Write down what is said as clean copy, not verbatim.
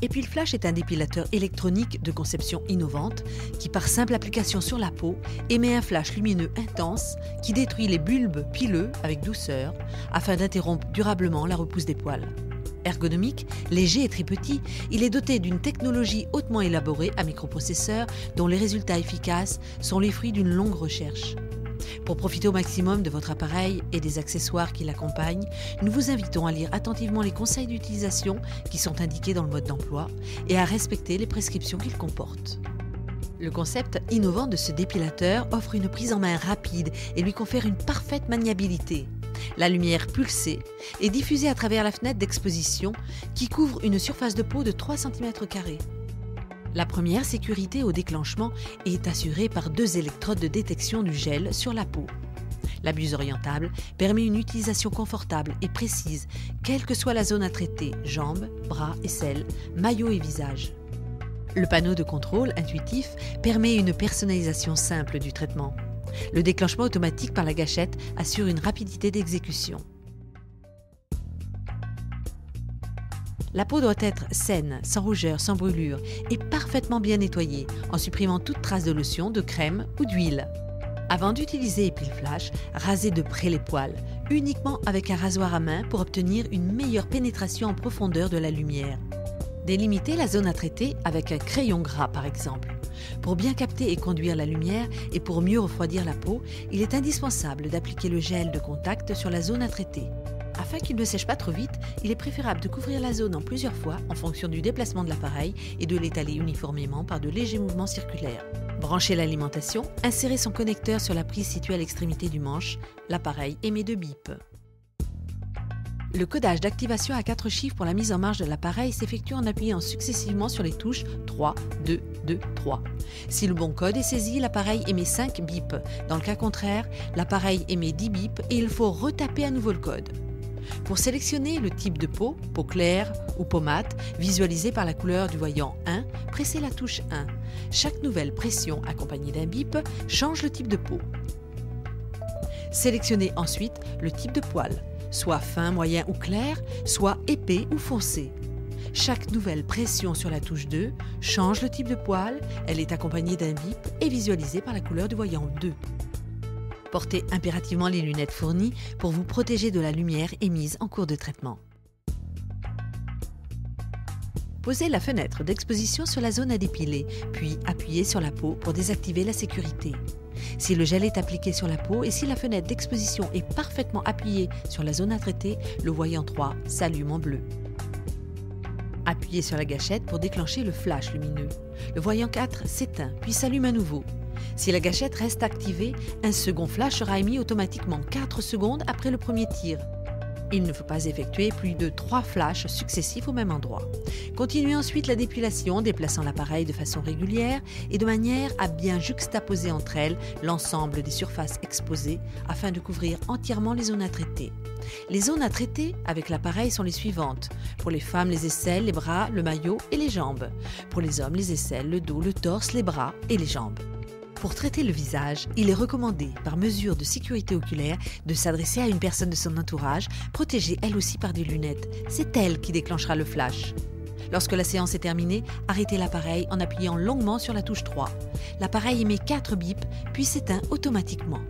Epilflash est un dépilateur électronique de conception innovante qui, par simple application sur la peau, émet un flash lumineux intense qui détruit les bulbes pileux avec douceur afin d'interrompre durablement la repousse des poils. Ergonomique, léger et très petit, il est doté d'une technologie hautement élaborée à microprocesseurs dont les résultats efficaces sont les fruits d'une longue recherche. Pour profiter au maximum de votre appareil et des accessoires qui l'accompagnent, nous vous invitons à lire attentivement les conseils d'utilisation qui sont indiqués dans le mode d'emploi et à respecter les prescriptions qu'il comporte. Le concept innovant de ce dépilateur offre une prise en main rapide et lui confère une parfaite maniabilité. La lumière pulsée est diffusée à travers la fenêtre d'exposition qui couvre une surface de peau de 3 cm². La première sécurité au déclenchement est assurée par 2 électrodes de détection du gel sur la peau. La buse orientable permet une utilisation confortable et précise, quelle que soit la zone à traiter, jambes, bras, aisselles, maillot et visage. Le panneau de contrôle intuitif permet une personnalisation simple du traitement. Le déclenchement automatique par la gâchette assure une rapidité d'exécution. La peau doit être saine, sans rougeur, sans brûlure et parfaitement bien nettoyée en supprimant toute trace de lotion, de crème ou d'huile. Avant d'utiliser Epilflash, rasez de près les poils, uniquement avec un rasoir à main pour obtenir une meilleure pénétration en profondeur de la lumière. Délimitez la zone à traiter avec un crayon gras par exemple. Pour bien capter et conduire la lumière et pour mieux refroidir la peau, il est indispensable d'appliquer le gel de contact sur la zone à traiter. Afin qu'il ne sèche pas trop vite, il est préférable de couvrir la zone en plusieurs fois en fonction du déplacement de l'appareil et de l'étaler uniformément par de légers mouvements circulaires. Branchez l'alimentation, insérez son connecteur sur la prise située à l'extrémité du manche. L'appareil émet 2 bips. Le codage d'activation à 4 chiffres pour la mise en marche de l'appareil s'effectue en appuyant successivement sur les touches 3, 2, 2, 3. Si le bon code est saisi, l'appareil émet 5 bips. Dans le cas contraire, l'appareil émet 10 bips et il faut retaper à nouveau le code. Pour sélectionner le type de peau, peau claire ou peau mate, visualisée par la couleur du voyant 1, pressez la touche 1. Chaque nouvelle pression accompagnée d'un bip change le type de peau. Sélectionnez ensuite le type de poil, soit fin, moyen ou clair, soit épais ou foncé. Chaque nouvelle pression sur la touche 2 change le type de poil, elle est accompagnée d'un bip et visualisée par la couleur du voyant 2. Portez impérativement les lunettes fournies pour vous protéger de la lumière émise en cours de traitement. Posez la fenêtre d'exposition sur la zone à dépiler, puis appuyez sur la peau pour désactiver la sécurité. Si le gel est appliqué sur la peau et si la fenêtre d'exposition est parfaitement appuyée sur la zone à traiter, le voyant 3 s'allume en bleu. Appuyez sur la gâchette pour déclencher le flash lumineux. Le voyant 4 s'éteint puis s'allume à nouveau. Si la gâchette reste activée, un second flash sera émis automatiquement 4 secondes après le premier tir. Il ne faut pas effectuer plus de 3 flashs successifs au même endroit. Continuez ensuite la dépilation en déplaçant l'appareil de façon régulière et de manière à bien juxtaposer entre elles l'ensemble des surfaces exposées afin de couvrir entièrement les zones à traiter. Les zones à traiter avec l'appareil sont les suivantes. Pour les femmes, les aisselles, les bras, le maillot et les jambes. Pour les hommes, les aisselles, le dos, le torse, les bras et les jambes. Pour traiter le visage, il est recommandé, par mesure de sécurité oculaire, de s'adresser à une personne de son entourage, protégée elle aussi par des lunettes. C'est elle qui déclenchera le flash. Lorsque la séance est terminée, arrêtez l'appareil en appuyant longuement sur la touche 3. L'appareil émet 4 bips, puis s'éteint automatiquement.